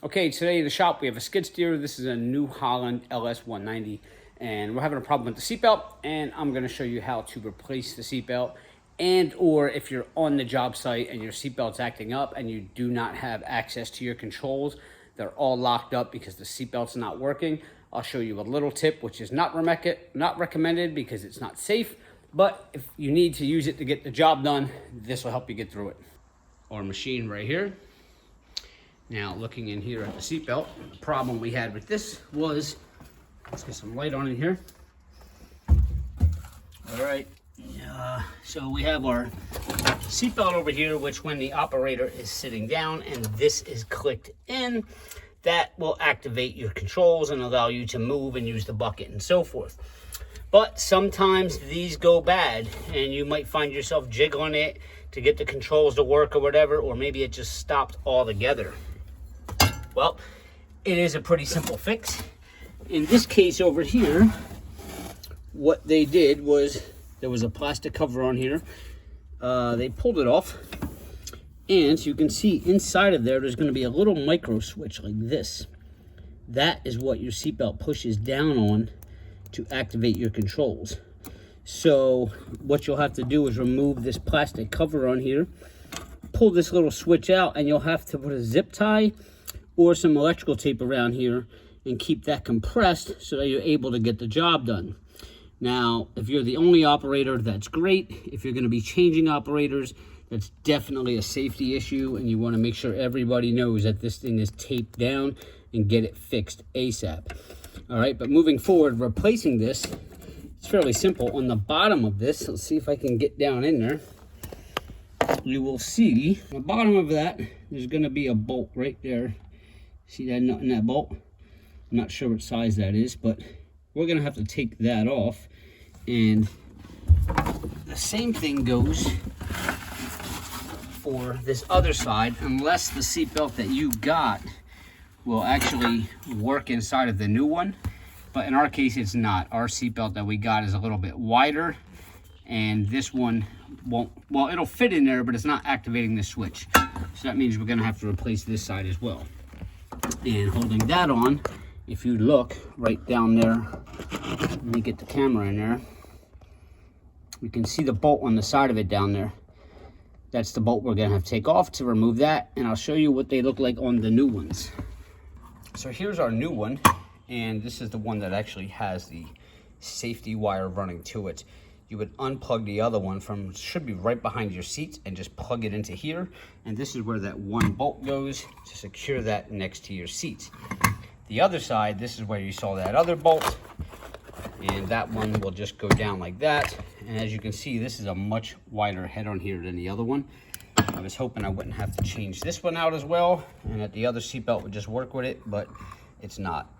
Okay, today in the shop we have a skid steer. This is a New Holland LS 190, and we're having a problem with the seatbelt, and I'm going to show you how to replace the seatbelt, and or if you're on the job site and your seatbelt's acting up and you do not have access to your controls, they're all locked up because the seatbelt's not working. I'll show you a little tip, which is not recommended because it's not safe, but if you need to use it to get the job done, this will help you get through it. Our machine right here. Now, looking in here at the seatbelt, the problem we had with this was, let's get some light on in here. All right, so we have our seatbelt over here, which when the operator is sitting down and this is clicked in, that will activate your controls and allow you to move and use the bucket and so forth. But sometimes these go bad and you might find yourself jiggling it to get the controls to work or whatever, or maybe it just stopped altogether. Well, it is a pretty simple fix. In this case over here, what they did was there was a plastic cover on here. They pulled it off, and you can see inside of there's going to be a little micro switch like this. That is what your seatbelt pushes down on to activate your controls. So what you'll have to do is remove this plastic cover on here, pull this little switch out, and you'll have to put a zip tie or some electrical tape around here and keep that compressed so that you're able to get the job done. Now, if you're the only operator, that's great. If you're going to be changing operators, that's definitely a safety issue, and you want to make sure everybody knows that this thing is taped down and get it fixed ASAP. All right, but moving forward, replacing this, it's fairly simple. On the bottom of this, let's see if I can get down in there. You will see on the bottom of that, there's going to be a bolt right there. See that nut in that bolt? I'm not sure what size that is, but we're going to have to take that off. And the same thing goes for this other side, unless the seatbelt that you got will actually work inside of the new one. But in our case, it's not. Our seatbelt that we got is a little bit wider, and this one won't, well, it'll fit in there, but it's not activating the switch. So that means we're going to have to replace this side as well. And holding that on, if you look right down there, let me get the camera in there, you can see the bolt on the side of it down there. That's the bolt we're going to have to take off to remove that, and I'll show you what they look like on the new ones. So here's our new one, and this is the one that actually has the safety wire running to it. You would unplug the other one from, should be right behind your seat, and just plug it into here. And this is where that one bolt goes to secure that next to your seat. The other side, this is where you saw that other bolt, and that one will just go down like that. And as you can see, this is a much wider head on here than the other one. I was hoping I wouldn't have to change this one out as well, and that the other seatbelt would just work with it, but it's not.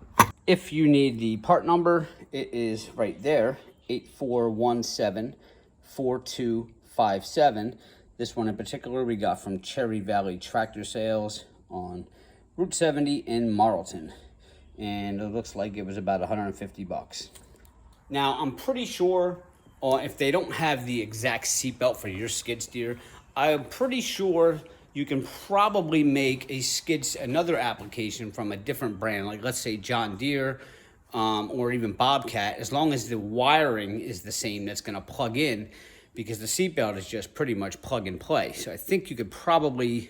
If you need the part number, it is right there. 8417-4257. This one in particular we got from Cherry Valley Tractor Sales on Route 70 in Marlton, and it looks like it was about 150 bucks. Now, I'm pretty sure if they don't have the exact seatbelt for your skid steer, I'm pretty sure you can probably make another application from a different brand, like let's say John Deere, or even Bobcat, as long as the wiring is the same that's going to plug in, because the seatbelt is just pretty much plug and play. So I think you could probably,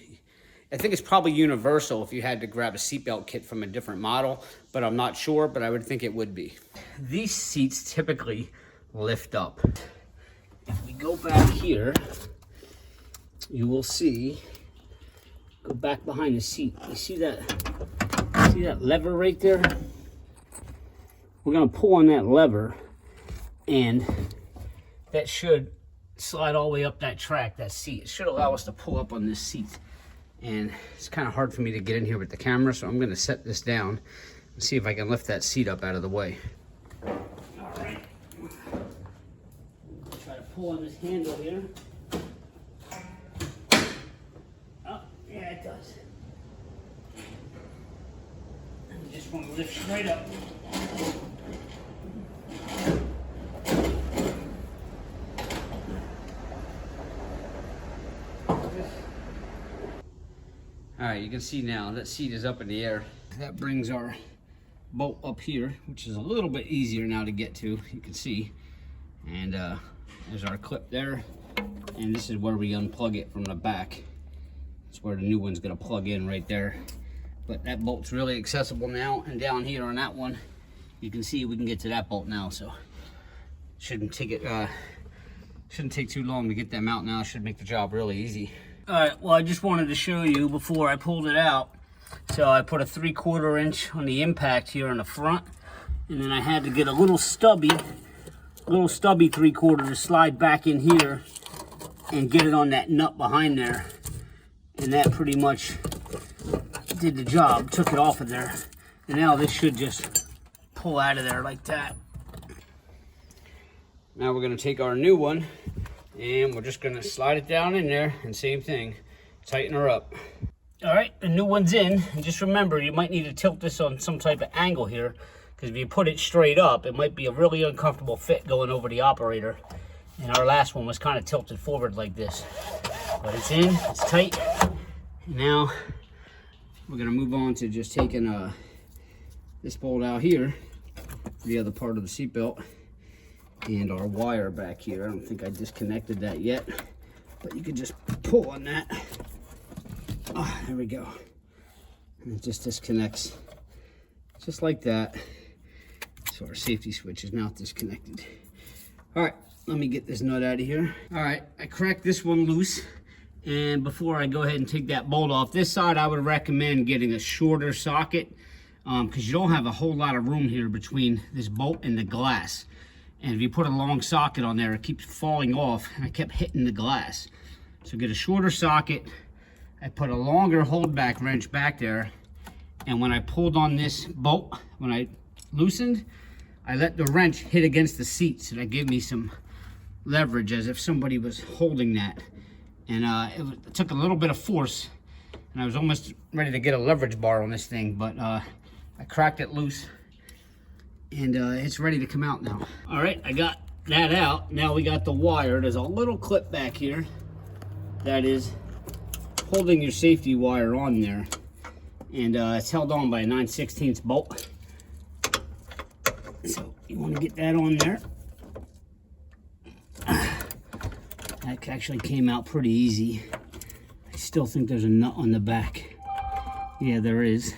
I think it's probably universal if you had to grab a seatbelt kit from a different model, but I'm not sure, but I would think it would be. These seats typically lift up. If we go back here, you will see, go back behind the seat. You see that lever right there? We're going to pull on that lever, and that should slide all the way up that track, that seat. It should allow us to pull up on this seat. And it's kind of hard for me to get in here with the camera, so I'm going to set this down and see if I can lift that seat up out of the way. All right. Try to pull on this handle here. Oh, yeah, it does. And you just want to lift straight up. All right, you you can see now that seat is up in the air. That brings our bolt up here, which is a little bit easier now to get to, you can see. And there's our clip there. And this is where we unplug it from the back. It's where the new one's gonna plug in right there. But that bolt's really accessible now. And down here on that one, you can see we can get to that bolt now. So shouldn't take too long to get them out now. Should make the job really easy. All right, well, I just wanted to show you before I pulled it out. So I put a 3/4 inch on the impact here in the front. And then I had to get a little stubby 3/4 to slide back in here and get it on that nut behind there. And that pretty much did the job, took it off of there. And now this should just pull out of there like that. Now we're gonna take our new one and we're just gonna slide it down in there and same thing, tighten her up. All right, the new one's in. And just remember, you might need to tilt this on some type of angle here, because if you put it straight up, it might be a really uncomfortable fit going over the operator. And our last one was kind of tilted forward like this. But it's in, it's tight. And now we're gonna move on to just taking this bolt out here, the other part of the seatbelt, and our wire back here. I don't think I disconnected that yet, but you can just pull on that. Oh, there we go. And it just disconnects just like that. So our safety switch is now disconnected. All right, let me get this nut out of here. All right, I cracked this one loose. And before I go ahead and take that bolt off, this side I would recommend getting a shorter socket because you don't have a whole lot of room here between this bolt and the glass. And if you put a long socket on there, it keeps falling off, and I kept hitting the glass. So get a shorter socket. I put a longer hold back wrench back there, and when I pulled on this bolt, when I loosened, I let the wrench hit against the seat, so that gave me some leverage as if somebody was holding that. And it took a little bit of force, and I was almost ready to get a leverage bar on this thing, but I cracked it loose, and it's ready to come out now. All right, I got that out. Now we got the wire. There's a little clip back here that is holding your safety wire on there, and it's held on by a 9/16 bolt. So you want to get that on there. That actually came out pretty easy. I still think there's a nut on the back. Yeah, there is.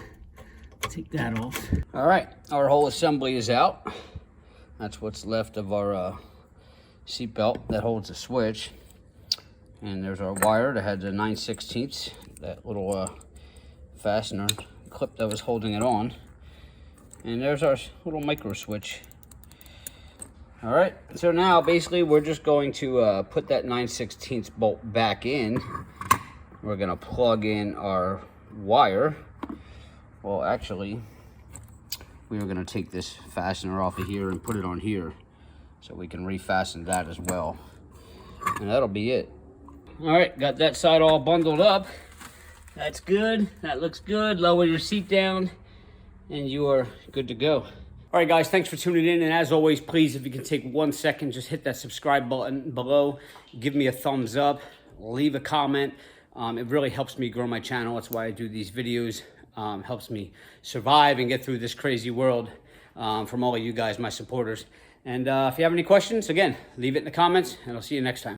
Take that off. All right, our whole assembly is out. That's what's left of our seat belt that holds the switch. And there's our wire that had the 9/16, that little fastener clip that was holding it on. And there's our little micro switch. All right, so now basically we're just going to put that 9/16 bolt back in. We're gonna plug in our wire. Well, actually, we were gonna take this fastener off of here and put it on here so we can refasten that as well. And that'll be it. All right, got that side all bundled up. That's good, that looks good. Lower your seat down and you are good to go. All right, guys, thanks for tuning in. And as always, please, if you can take 1 second, just hit that subscribe button below. Give me a thumbs up, leave a comment. It really helps me grow my channel. That's why I do these videos. Helps me survive and get through this crazy world from all of you guys, my supporters. And if you have any questions, again, leave it in the comments, and I'll see you next time.